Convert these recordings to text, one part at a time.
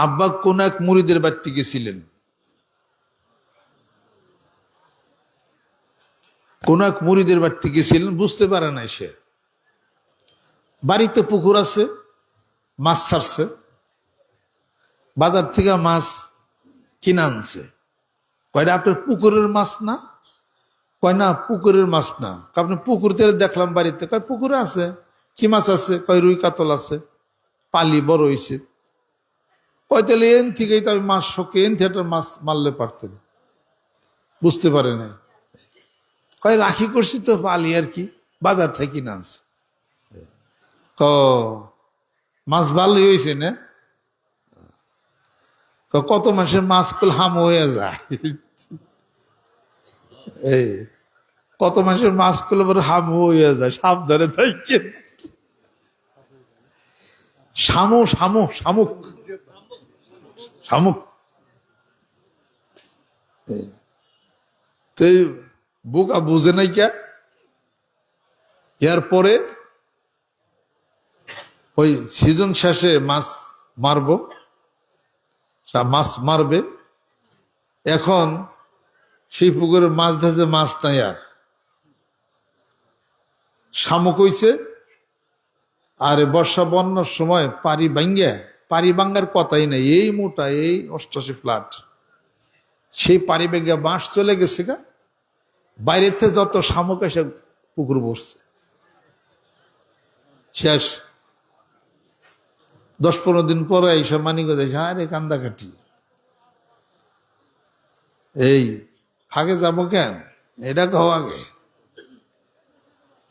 আব্বা কোন এক মুরিদের বাড়িতে গেছিলেন, কোন এক মুরিদের বাড়িতে গেছিলেন, বুঝতে পারে নাই সে। বাড়িতে পুকুর আছে, মাছ ছাড়ছে, বাজার থেকে মাছ কিনে আনছে। কয়টা আপনার পুকুরের মাছ না? কয় না পুকুরের মাছ না। আপনি পুকুর থেকে দেখলাম বাড়িতে, কয় পুকুরে আছে। কি মাছ আছে? কয় রুই কাতল আছে, পালি বড় হয়েছে। কয় তাহলে এন থেকেই তো আমি মাছ শোকে, এন থেকে মাছ মারলে পারতেন। বুঝতে পারে না। কয় রাখি করছি তো পালি আর কি, বাজার থেকে কিনে আনছে। তো মাছ ভালোই হয়েছে না? কত মাসের মাছ কুল হাম হয়ে যায়, এই কত মাসের মাছ গুলো হাম হয়ে যায়। সাবধানে থাকি। শামুক শামুক শামুক শামুক। তো বোকা বুঝে নাই কে। এরপরে ওই সিজন শেষে মাছ মারবো, মাছ মারবে। এখন সেই পুকুরে মাছ ধরছে, মাছ নাই আর। শামুক হইছে। আর বর্ষা বন্যার সময় পারি ভাঙ্গার কথাই নাই, এই মোটা, এই 88 ফ্ল্যাট, সেই পারি ভেঙ্গে বাঁশ চলে গেছে গা। বাইরের থেকে যত শামুক এসে পুকুর বসছে, শেষ। 10-15 দিন পরে এইসব মানিক দেখে, আরে কান্দাকাটি, এই ফাঁকে যাবো কেন, এটা কহ আগে,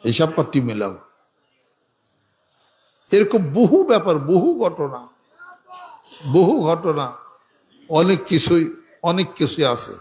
এইসব পাত্তি মেলাও। এরকম বহু ব্যাপার, বহু ঘটনা, অনেক কিছুই আছে।